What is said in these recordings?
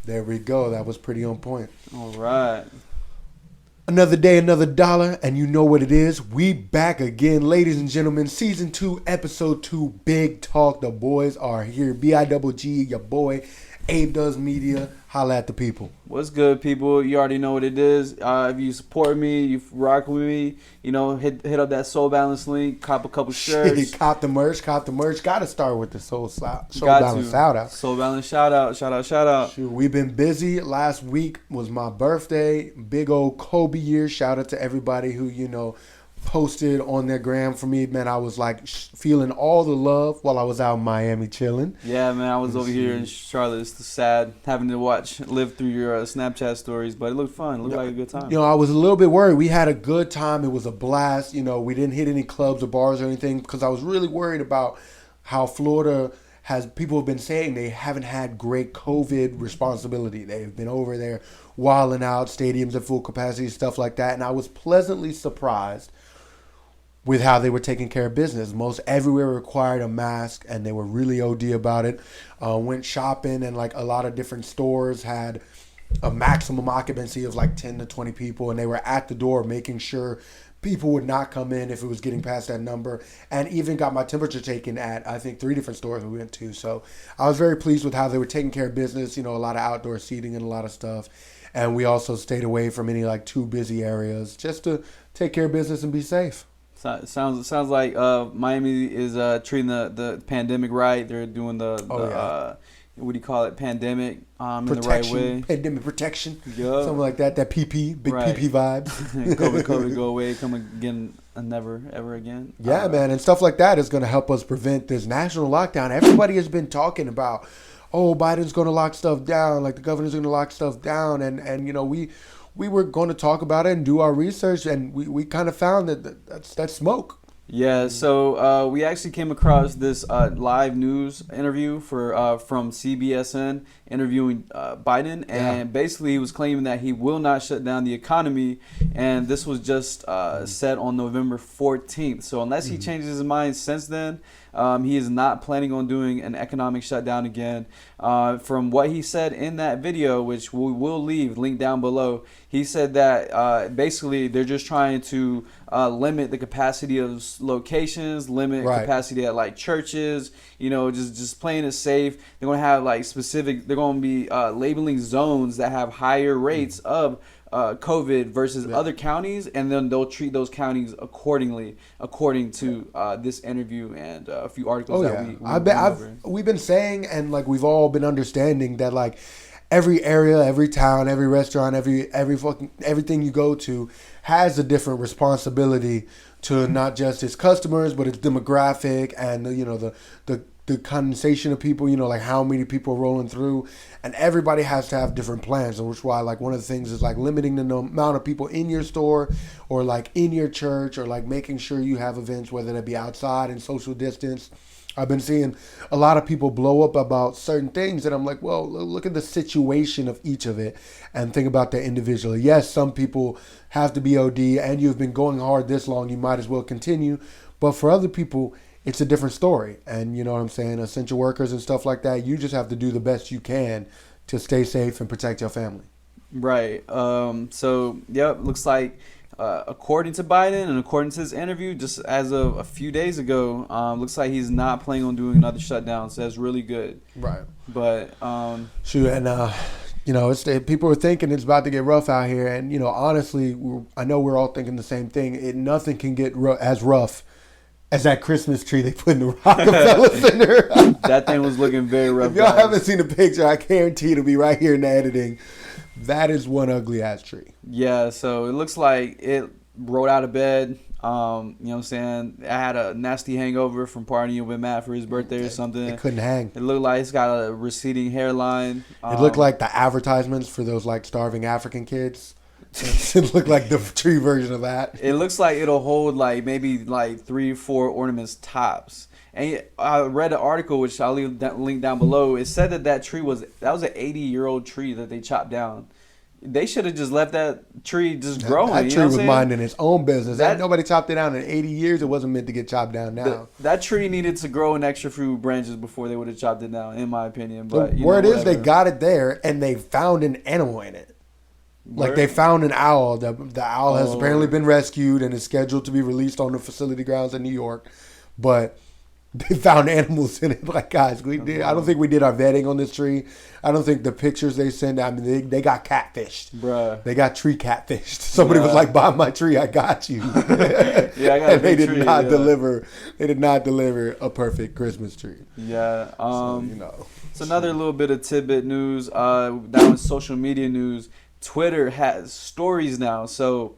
There we go. That was pretty on point. All right. Another day, another dollar, and you know what it is. We back again, ladies and gentlemen. Season 2, episode 2, Bigg Talk. The boys are here. Bigg, your boy, Abe Does Media. Holla at the people. What's good, people? You already know what it is. If you support me, you rock with me, you know, hit up that Soul Balance link, cop a couple shirts. Shit, cop the merch. Gotta start with the Soul Balance shout out. Soul Balance shout out. Shoot, we've been busy. Last week was my birthday. Big old Kobe year. Shout out to everybody who, you know, posted on their gram for me. Man, I was like feeling all the love while I was out in Miami chilling. Yeah, man, I was over here in Charlotte. It's sad having to live through your Snapchat stories, but it looked fun. It looked like a good time. You know, I was a little bit worried. We had a good time. It was a blast. You know, we didn't hit any clubs or bars or anything because I was really worried about how Florida has, people have been saying they haven't had great COVID responsibility. They've been over there wilding out, stadiums at full capacity, stuff like that. And I was pleasantly surprised with how they were taking care of business. Most everywhere required a mask, and they were really OD about it. Went shopping, and like a lot of different stores had a maximum occupancy of like 10 to 20 people, and they were at the door making sure people would not come in if it was getting past that number, and even got my temperature taken at, I think, 3 different stores we went to. So I was very pleased with how they were taking care of business, you know, a lot of outdoor seating and a lot of stuff. And we also stayed away from any like too busy areas just to take care of business and be safe. Sounds like Miami is treating the pandemic right. They're doing the what do you call it? Pandemic in the right way. Pandemic protection. Yep. Something like that. That PP, big right. PP vibes. COVID go away, come again, never ever again. Yeah, man, and stuff like that is going to help us prevent this national lockdown. Everybody has been talking about, oh, Biden's going to lock stuff down, like the governor's going to lock stuff down, and you know we were going to talk about it and do our research, and we kind of found that's smoke. Yeah, so we actually came across this live news interview from CBSN interviewing Biden, and basically he was claiming that he will not shut down the economy, and this was just said on November 14th. So unless he changes his mind since then, he is not planning on doing an economic shutdown again. From what he said in that video, which we will leave link down below, he said that basically they're just trying to limit the capacity of locations, limit capacity at like churches, you know, just playing it safe. They're going to have like they're going to be labeling zones that have higher rates of COVID versus other counties, and then they'll treat those counties accordingly, according to this interview and a few articles we've been saying, and like we've all been understanding that like every area, every town, every restaurant, everything you go to has a different responsibility to not just its customers but its demographic and you know the condensation of people, you know, like how many people are rolling through, and everybody has to have different plans. And which is why like one of the things is like limiting the amount of people in your store or like in your church, or like making sure you have events, whether that be outside and social distance. I've been seeing a lot of people blow up about certain things, and I'm like, well, look at the situation of each of it and think about that individually. Yes, some people have to be OD, and you've been going hard this long, you might as well continue. But for other people, it's a different story. And you know what I'm saying? Essential workers and stuff like that, you just have to do the best you can to stay safe and protect your family. Right. So, yep, looks like according to Biden and according to his interview, just as of a few days ago, looks like he's not planning on doing another shutdown. So that's really good. Right. But shoot, and you know, people are thinking it's about to get rough out here, and you know, honestly, I know we're all thinking the same thing. Nothing can get as rough as that Christmas tree they put in the Rockefeller Center. That thing was looking very rough. If y'all haven't seen the picture, I guarantee it'll be right here in the editing. That is one ugly ass tree. Yeah, so it looks like it rolled out of bed. You know what I'm saying? I had a nasty hangover from partying with Matt for his birthday or something. It couldn't hang. It looked like it's got a receding hairline. It looked like the advertisements for those like starving African kids. It looked like the tree version of that. It looks like it'll hold like maybe like 3 or 4 ornaments tops. And I read an article, which I'll leave that link down below. It said that tree was an 80-year-old tree that they chopped down. they should have just left that tree just growing. That tree was minding its own business. That, nobody chopped it down in 80 years. It wasn't meant to get chopped down now. That tree needed to grow an extra few branches before they would have chopped it down, in my opinion. But the word is they got it there, and they found an animal in it. Like they found an owl. The owl has apparently been rescued and is scheduled to be released on the facility grounds in New York. But they found animals in it. Like, guys, I don't think we did our vetting on this tree. I don't think the pictures they send, I mean, they got catfished. Bruh. They got tree catfished. Somebody was like, buy my tree, I got you. Yeah, I got and they did tree, not deliver. They did not deliver a perfect Christmas tree. Yeah. So, you know. It's another little bit of tidbit news. That was social media news. Twitter has stories now. So,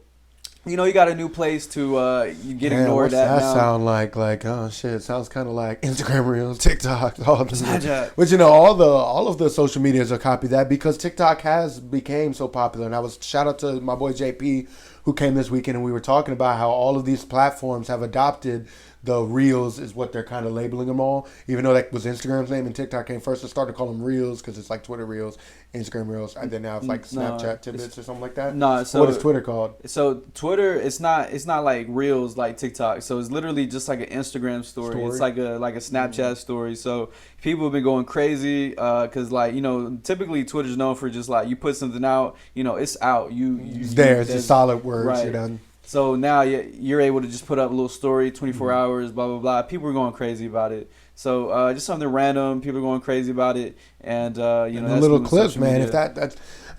you know, you got a new place to you get ignored at that now. Sound like oh shit, it sounds kind of like Instagram Reels, TikTok, all this. Snapchat. But you know, all of the social medias are copy that because TikTok has became so popular. And I was shout out to my boy JP who came this weekend, and we were talking about how all of these platforms have adopted the Reels is what they're kind of labeling them all. Even though that was Instagram's name and TikTok came first, I started to call them Reels because it's like Twitter Reels, Instagram Reels, and then now it's like Snapchat tidbits or something like that. No, so what is Twitter called? So Twitter, it's not like Reels like TikTok. So it's literally just like an Instagram story. It's like a Snapchat story. So people have been going crazy because like, you know, typically Twitter's known for just like you put something out, you know, it's out. It's there. It's a solid word. Right. You're done. So now you're able to just put up a little story, 24 hours, blah, blah, blah. People are going crazy about it. So just something random. People are going crazy about it. And, you know, that's little clips, man. If that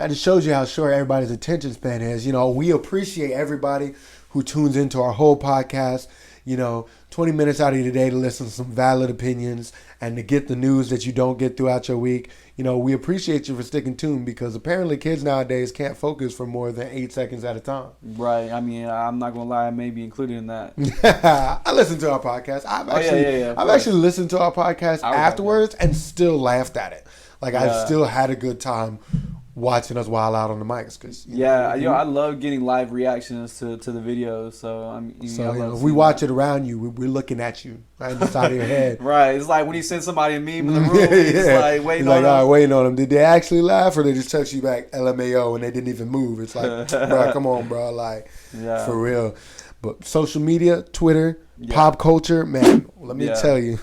just shows you how short everybody's attention span is. You know, we appreciate everybody who tunes into our whole podcast. You know, 20 minutes out of your day to listen to some valid opinions and to get the news that you don't get throughout your week. You know, we appreciate you for sticking tuned because apparently kids nowadays can't focus for more than 8 seconds at a time. Right. I mean, I'm not going to lie. I may be included in that. I listen to our podcast. I've actually listened to our podcast afterwards and still laughed at it. Like, I still had a good time watching us wild out on the mics. Cause, I love getting live reactions to the videos. So, if we watch it around you, we're looking at you right in the side of your head. Right. It's like when you send somebody a meme in the room, it's like waiting on them. All right, waiting on them. Did they actually laugh or they just text you back LMAO and they didn't even move? It's like, bro, come on, bro. Like, for real. But social media, Twitter, pop culture, man, let me tell you.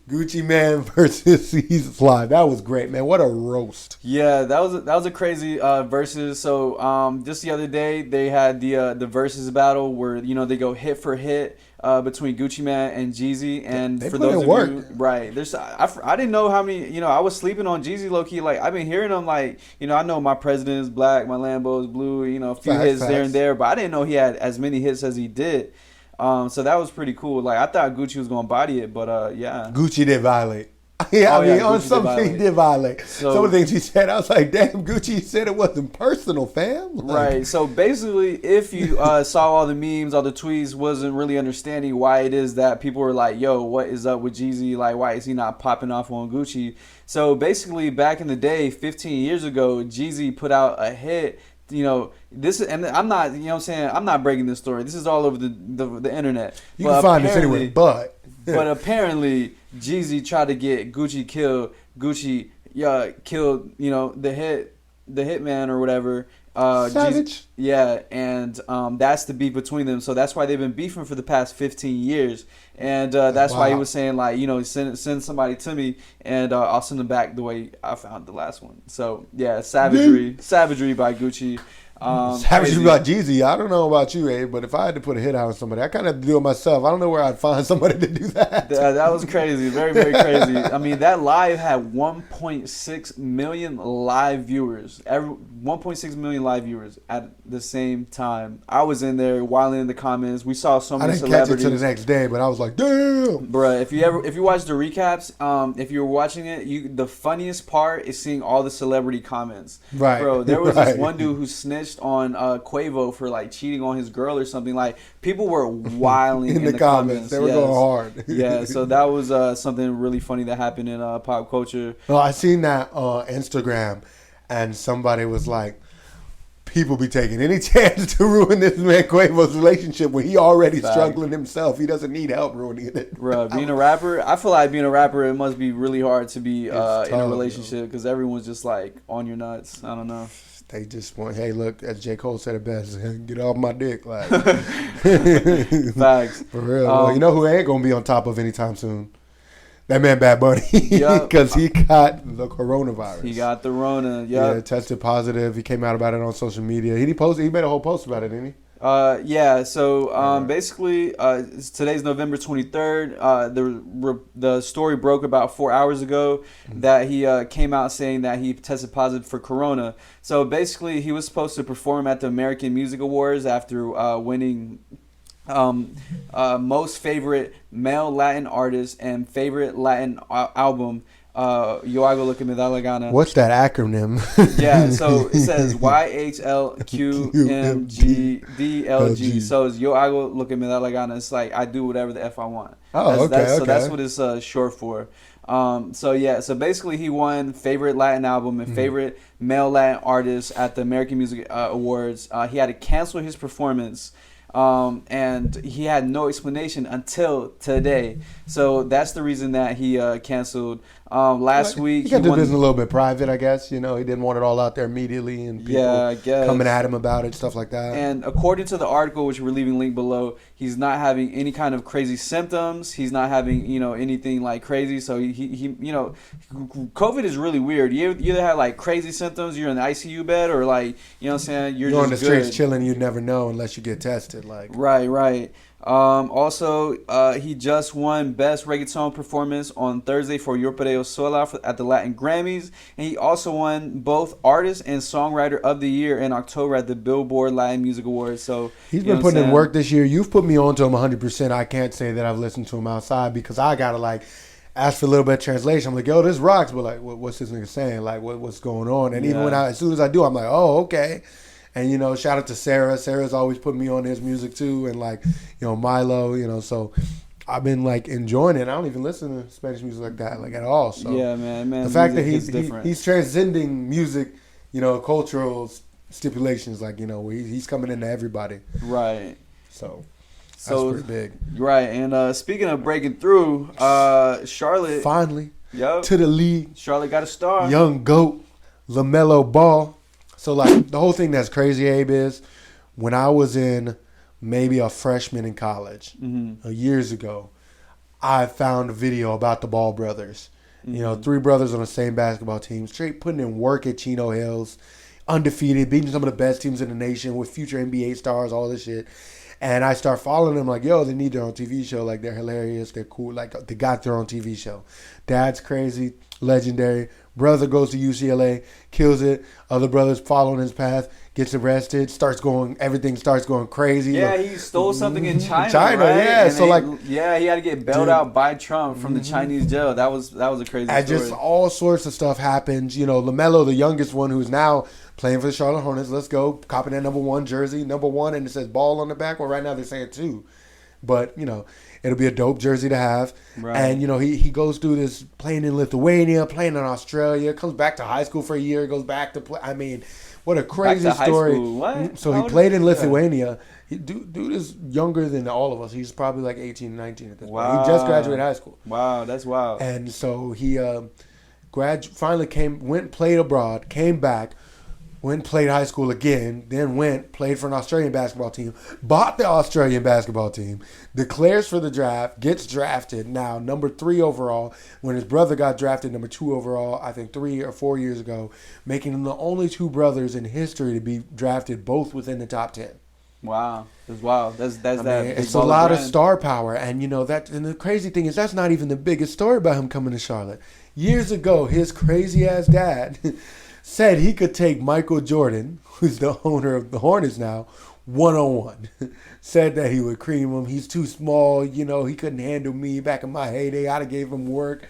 Gucci Mane versus Caesar's Live. That was great, man. What a roast. Yeah, that was a crazy versus. So just the other day they had the versus battle where, you know, they go hit for hit between Gucci Mane and Jeezy. And they for put those in work. of you, right? I didn't know how many. You know, I was sleeping on Jeezy low key. Like I've been hearing him. Like, you know, I know my president is black, my Lambo is blue. You know, a few hits there and there, but I didn't know he had as many hits as he did. So that was pretty cool. Like I thought Gucci was gonna body it, but yeah. Gucci did violate. On something he did violate. So, some of the things he said, I was like, damn, Gucci said it wasn't personal, fam. Like, right. So basically, if you saw all the memes, all the tweets, wasn't really understanding why it is that people were like, yo, what is up with Jeezy? Like, why is he not popping off on Gucci? So basically, back in the day, 15 years ago, Jeezy put out a hit. You know, this is, and I'm not, you know what I'm saying? I'm not breaking this story. This is all over the internet. You can find this anywhere, but apparently Jeezy tried to get Gucci killed. Gucci killed, you know, the hitman or whatever. ShecK. Yeah, and that's the beef between them. So that's why they've been beefing for the past 15 years. And that's why he was saying, like, you know, send somebody to me and I'll send them back the way I found the last one. So, yeah, savagery by Gucci. Savagery by Jeezy. I don't know about you, Abe, but if I had to put a hit out on somebody, I kind of have to do it myself. I don't know where I'd find somebody to do that. That was crazy. Very, very crazy. I mean, that live had 1.6 million live viewers. 1.6 million live viewers at the same time. I was in there wilding in the comments. We saw so many celebrities. I didn't catch it till the next day, but I was like, damn. Bruh, if you watch the recaps, if you were watching it, the funniest part is seeing all the celebrity comments. Right. Bro, there was this one dude who snitched on Quavo for like cheating on his girl or something. Like, people were wilding in the comments. They were going hard. Yeah, so that was something really funny that happened in pop culture. No, I seen that on Instagram, and somebody was like, people be taking any chance to ruin this man Quavo's relationship when he already struggling himself. He doesn't need help ruining it. Bro, being a rapper, I feel like being a rapper, it must be really hard to be in a relationship because everyone's just like on your nuts. I don't know. They just want, hey, look, as J. Cole said it best, get off my dick. Like, facts. For real. Well, you know who ain't going to be on top of anytime soon? That man Bad Bunny. Because he got the coronavirus. He got the Rona. Yeah, tested positive. He came out about it on social media. He made a whole post about it, didn't he? Yeah, so basically, today's November 23rd. The story broke about 4 hours ago that he came out saying that he tested positive for corona. So basically, he was supposed to perform at the American Music Awards after winning most favorite male Latin artist and favorite Latin album. Yo hago lo que me da la gana. What's that acronym? Yeah, so it says YHLQMGDLG. So it's Yo hago lo que me da la gana. It's like I do whatever the F I want. Oh, So that's what it's short for. So basically he won favorite Latin album and favorite male Latin artist at the American Music Awards. He had to cancel his performance. And he had no explanation until today. So that's the reason that he canceled. Last week he kept the business a little bit private, I guess. You know, he didn't want it all out there immediately and people coming at him about it, stuff like that. And according to the article, which we're leaving link below, he's not having any kind of crazy symptoms. He's not having, anything like crazy. So he COVID is really weird. You either have like crazy symptoms, you're in the ICU bed, or like, you know what I'm saying, you're just on the streets chilling, you never know unless you get tested. Like Right. Also, he just won Best Reggaeton Performance on Thursday for Yo Perreo Sola at the Latin Grammys. And he also won both Artist and Songwriter of the Year in October at the Billboard Latin Music Awards. So he's been putting in work this year. You've put me on to him 100%. I can't say that I've listened to him outside because I got to ask for a little bit of translation. I'm like, yo, this rocks. But like, what's this nigga saying? Like, what's going on? And even as soon as I do, I'm like, oh, okay. And, shout out to Sarah. Sarah's always put me on his music, too. And, Miilo, so I've been, enjoying it. I don't even listen to Spanish music like that, at all. So yeah, man. The fact that he's transcending music, cultural stipulations, where he's coming into everybody. Right. So that's pretty big. Right. And speaking of breaking through, Charlotte. Finally. To the league. Charlotte got a star. Young GOAT, Lamelo Ball. So, the whole thing that's crazy, Abe, is when I was in maybe a freshman in college years ago, I found a video about the Ball brothers. Three brothers on the same basketball team, straight putting in work at Chino Hills, undefeated, beating some of the best teams in the nation with future NBA stars, all this shit. And I start following them yo, they need their own TV show. They're hilarious. They're cool. They got their own TV show. Dad's crazy, legendary. Brother goes to UCLA, kills it. Other brothers following his path, gets arrested, everything starts going crazy. Yeah, he stole something in China. Right? Yeah. And so he had to get bailed out by Trump from the Chinese jail. That was a crazy story. Just all sorts of stuff happens. Lamelo, the youngest one, who's now playing for the Charlotte Hornets. Let's go, copping that #1 jersey, #1, and it says Ball on the back. Well, right now they're saying 2, but it'll be a dope jersey to have. Right. And, he goes through this playing in Lithuania, playing in Australia, comes back to high school for a year, goes back to play. I mean, what a crazy story. What? So he played in Lithuania. Dude is younger than all of us. He's probably 18, 19 at this point. He just graduated high school. Wow, that's wild. And so he finally went, played abroad, came back, went and played high school again, then played for an Australian basketball team, bought the Australian basketball team, declares for the draft, gets drafted now number 3 overall, when his brother got drafted number 2 overall, I think 3 or 4 years ago, making them the only 2 brothers in history to be drafted both within the top 10. Wow. That's wild. It's a lot of star power. And and the crazy thing is that's not even the biggest story about him coming to Charlotte. Years ago, his crazy ass dad said he could take Michael Jordan, who's the owner of the Hornets now, one-on-one. Said that he would cream him. He's too small. He couldn't handle me back in my heyday. I'd have gave him work.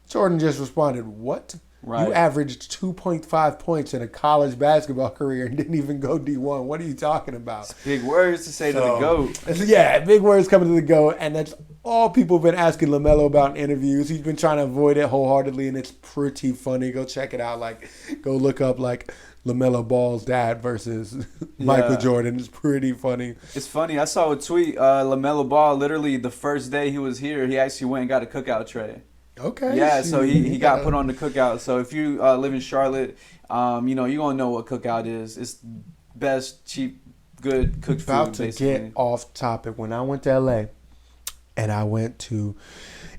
Jordan just responded, what? Right. You averaged 2.5 points in a college basketball career and didn't even go D1. What are you talking about? It's big words to say to the GOAT. Yeah, big words coming to the GOAT. And that's all people have been asking Lamelo about in interviews. He's been trying to avoid it wholeheartedly, and it's pretty funny. Go check it out. Like, go look up like Lamelo Ball's dad versus Michael Jordan. It's pretty funny. It's funny. I saw a tweet. Lamelo Ball, literally the first day he was here, he actually went and got a cookout tray. Okay. Yeah, so he got put on the cookout. So if you live in Charlotte, you know, you're going to know what cookout is. It's best, cheap, good cooked food, About to basically. get off topic. When I went to L.A., and I went to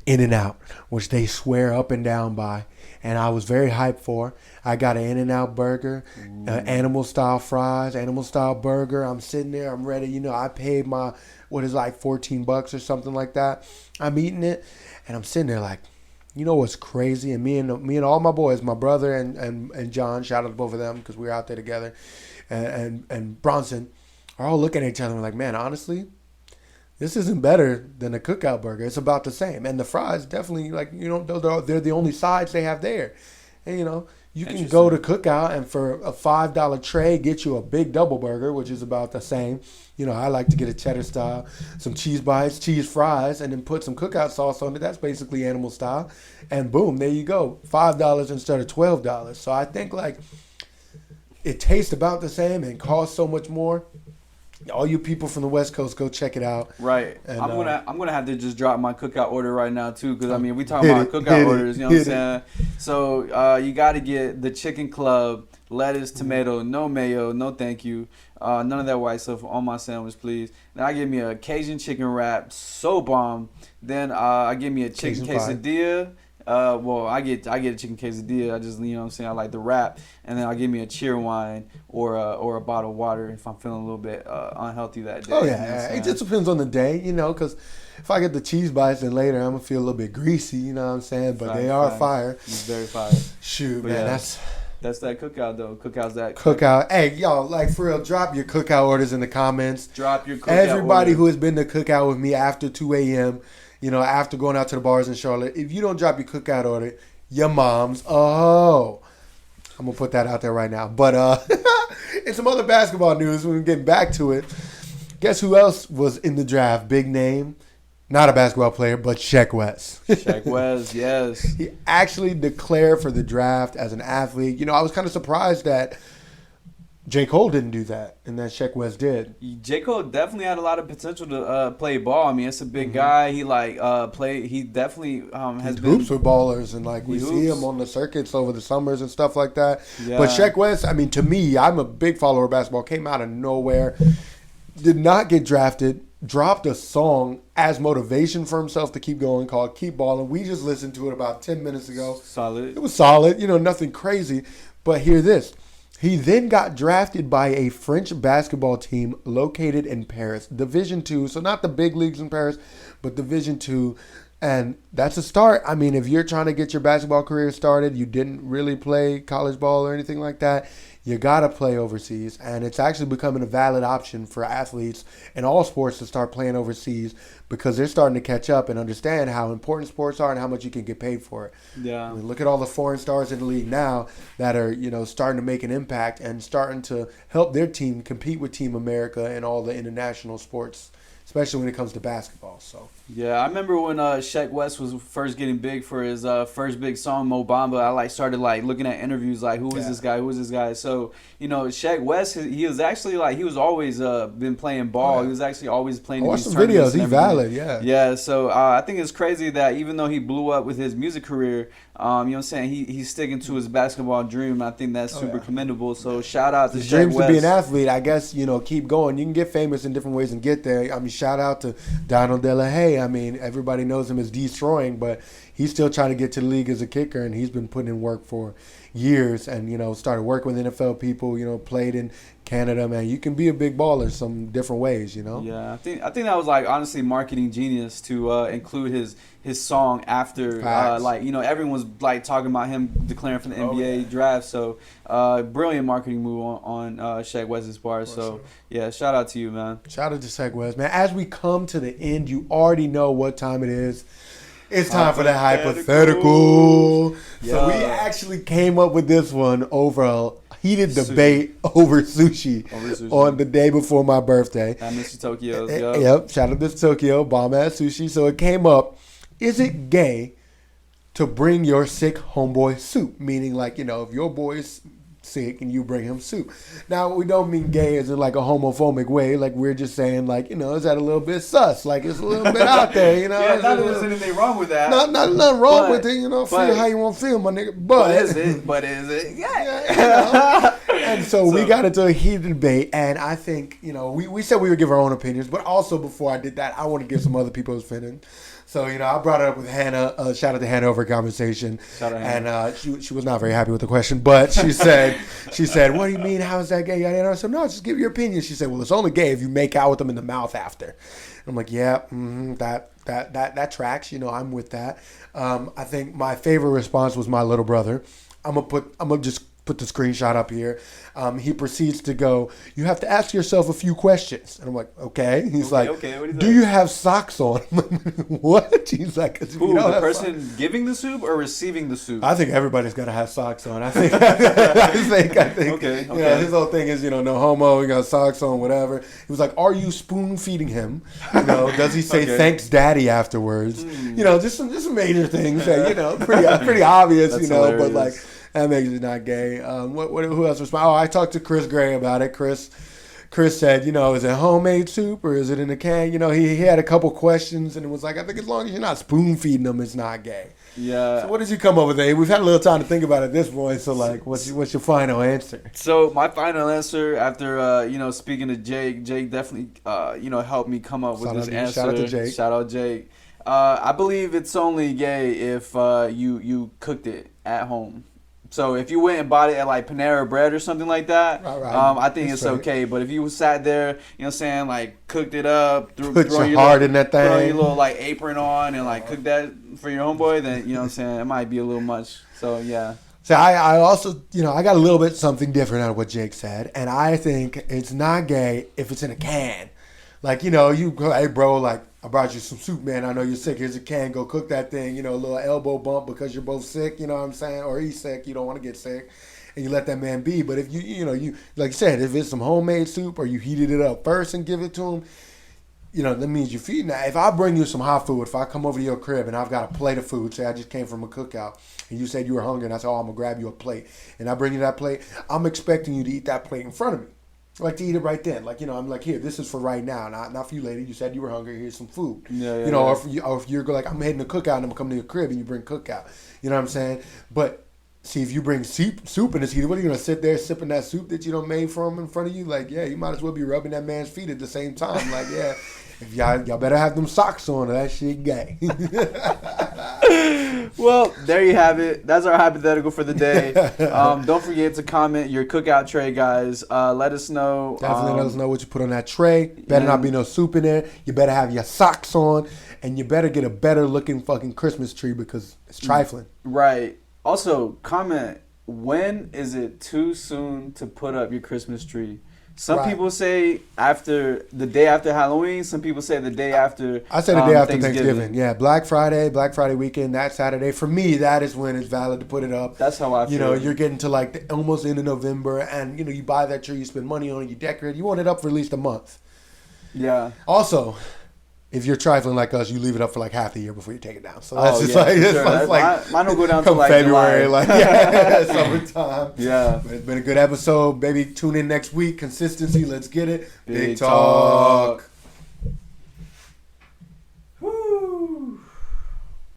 In-N-Out, which they swear up and down by, and I was very hyped for. I got an In-N-Out burger, animal style fries, animal style burger. I'm sitting there, I'm ready. You know, I paid my what is like $14 or something like that. I'm eating it, and I'm sitting there like, you know what's crazy? And me and all my boys, my brother and John, shout out to both of them because we were out there together, and Bronson, are all looking at each other and like, man, honestly, this isn't better than a cookout burger. It's about the same. And the fries definitely, like, you know, they're the only sides they have there. And, you know, you can go to cookout and for a $5 tray, get you a big double burger, which is about the same. You know, I like to get a cheddar style, some cheese bites, cheese fries, and then put some cookout sauce on it. That's basically animal style. And boom, there you go. $5 instead of $12. So I think, like, it tastes about the same and costs so much more. All you people from the West Coast, go check it out. Right. And, I'm gonna have to just drop my cookout order right now too, because I mean we talking about cookout orders, you know what I'm saying? So you got to get the chicken club, lettuce, tomato, no mayo, no thank you, none of that white stuff on my sandwich, please. Then I give me a Cajun chicken wrap, so bomb. Then I give me a chicken quesadilla. Well, I get a chicken quesadilla. I just, you know what I'm saying, I like the wrap, and then I'll give me a cheer wine or a bottle of water if I'm feeling a little bit unhealthy that day. Oh yeah, it just depends on the day, you know, because if I get the cheese bites, then later I'm gonna feel a little bit greasy, you know what I'm saying? But they are fire. It's very fire. Shoot, But man, yeah, that's that cookout though. Cookout's that cookout. Hey, y'all, like for real, drop your cookout orders in the comments. Drop your cookout Everybody order. who has been to cookout with me after 2 a.m., you know, after going out to the bars in Charlotte, if you don't drop your cookout order, your mom's, I'm going to put that out there right now. But in some other basketball news, when we get back to it, guess who else was in the draft? Big name. Not a basketball player, but ShecK Wes. ShecK Wes, yes. He actually declared for the draft as an athlete. You know, I was kind of surprised that J. Cole didn't do that, and that ShecK Wes did. J. Cole definitely had a lot of potential to play ball. I mean, it's a big guy. He he definitely has been hoops with ballers, and like we see him on the circuits over the summers and stuff like that. Yeah. But ShecK Wes, I mean, to me, I'm a big follower of basketball. Came out of nowhere, did not get drafted. Dropped a song as motivation for himself to keep going called "Keep Ballin'." We just listened to it about 10 minutes ago. Solid. It was solid, you know, nothing crazy. But hear this. He then got drafted by a French basketball team located in Paris, Division II. So not the big leagues in Paris, but Division II. And that's a start. I mean, if you're trying to get your basketball career started, you didn't really play college ball or anything like that, you got to play overseas. And it's actually becoming a valid option for athletes in all sports to start playing overseas because they're starting to catch up and understand how important sports are and how much you can get paid for it. Yeah. I mean, look at all the foreign stars in the league now that are, you know, starting to make an impact and starting to help their team compete with Team America and all the international sports, especially when it comes to basketball. So yeah, I remember when ShecK Wes was first getting big for his first big song, Mo Bamba. I started looking at interviews who is this guy? Who is this guy? So, you know, ShecK Wes, he was actually he was always been playing ball. Oh, yeah. He was actually always playing. I watched some videos. He's valid. Yeah. Yeah. So I think it's crazy that even though he blew up with his music career, you know what I'm saying, he's sticking to his basketball dream. I think that's super commendable. So shout out to ShecK Wes. Dreams to be an athlete, I guess, you know, keep going. You can get famous in different ways and get there. I mean, shout out to Donald De La Haye. I mean, everybody knows him as Destroying, but he's still trying to get to the league as a kicker, and he's been putting in work for years and, you know, started working with NFL people, you know, played in Canada. Man, you can be a big baller some different ways, you know? Yeah, I think that was honestly marketing genius to include his song after you know, everyone was talking about him declaring for the NBA draft. So brilliant marketing move on ShecK Wes's part. So yeah, shout out to you, man. Shout out to ShecK Wes, man. As we come to the end, you already know what time it is. It's time for the hypothetical. Yeah. So we actually came up with this one over a heated debate over sushi, on the day before my birthday. I miss you, Tokyo. Yep. Shout out to Tokyo, bomb ass sushi. So it came up: is it gay to bring your sick homeboy soup? Meaning, like, you know, if your boy's sick and you bring him soup. Now, we don't mean gay as in like a homophobic way. Like, we're just saying, like, you know, is that a little bit sus? Like, it's a little bit out there, you know? Yeah, not that there's anything wrong with that. Nothing wrong with it, you know? Feel how you want to feel, my nigga. But is it? Yeah. You know? And so we got into a heated debate, and I think, you know, we said we would give our own opinions, but also before I did that, I want to give some other people's opinions. So, you know, I brought it up with Hannah. Shout out to Hannah over conversation. Shout out Hannah. And she was not very happy with the question, but she said, what do you mean? How is that gay? And I said, no, just give your opinion. She said, well, it's only gay if you make out with them in the mouth after. I'm like, yeah, that tracks. You know, I'm with that. I think my favorite response was my little brother. I'm gonna just put the screenshot up here. He proceeds to go, you have to ask yourself a few questions. And I'm like, okay. He's like, what do you have socks on? What? He's like, who, the person giving the soup or receiving the soup? I think everybody's got to have socks on. I think. Okay. You know, his whole thing is, you know, no homo, you got socks on, whatever. He was like, are you spoon feeding him? You know, does he say thanks daddy afterwards? You know, just some major things that, you know, pretty obvious, you know, hilarious. But like, that makes it not gay. Who else responded? Oh, I talked to Chris Gray about it. Chris said, you know, is it homemade soup or is it in a can? You know, he had a couple questions and it was like, I think as long as you're not spoon feeding them, it's not gay. Yeah. So what did you come up with, Abe? We've had a little time to think about it at this point. So like, what's your final answer? So my final answer after you know, speaking to Jake definitely you know, helped me come up with this answer. Shout out to Jake. Shout out Jake. I believe it's only gay if you cooked it at home. So if you went and bought it at like Panera Bread or something like that, right. I think it's okay. But if you sat there, you know what I'm saying, like cooked it up, put your heart in that thing, throw your little like apron on and like cook that for your homeboy, then you know what I'm saying, it might be a little much. So yeah. So I also, you know, I got a little bit something different out of what Jake said, and I think it's not gay if it's in a can. Like, you know, you go, hey bro, like, I brought you some soup, man. I know you're sick. Here's a can. Go cook that thing. You know, a little elbow bump because you're both sick. You know what I'm saying? Or he's sick. You don't want to get sick. And you let that man be. But if you know, you like you said, if it's some homemade soup or you heated it up first and give it to him, you know, that means you're feeding that. If I bring you some hot food, if I come over to your crib and I've got a plate of food, say I just came from a cookout, and you said you were hungry, and I said, oh, I'm going to grab you a plate. And I bring you that plate, I'm expecting you to eat that plate in front of me. Like to eat it right then, like, you know, I'm like, here, this is for right now, not for you later. You said you were hungry. Here's some food. Yeah, you know, or if you're like, I'm heading to cookout and I'm coming to your crib and you bring cookout. You know what I'm saying? But see, if you bring soup and it's heated, what are you gonna sit there sipping that soup that you don't made for him in front of you? Like, yeah, you might as well be rubbing that man's feet at the same time. Like, yeah, if y'all better have them socks on or that shit gay. Well, there you have it. That's our hypothetical for the day. Don't forget to comment your cookout tray, guys. Let us know. Definitely let us know what you put on that tray. Better not be no soup in there. You better have your socks on. And you better get a better looking fucking Christmas tree because it's trifling. Right. Also, comment, when is it too soon to put up your Christmas tree? Some people say after the day after Halloween. Some people say the day after. I say the day after Thanksgiving. Yeah, Black Friday weekend, that Saturday. For me, that is when it's valid to put it up. That's how I feel. You know, you're getting to like almost into November, and you know, you buy that tree, you spend money on it, you decorate. You want it up for at least a month. Yeah. Also, if you're trifling like us, you leave it up for like half the year before you take it down. So that's mine will go down to like February, like summertime. Yeah, but it's been a good episode. Baby, tune in next week. Consistency, let's get it. Big talk.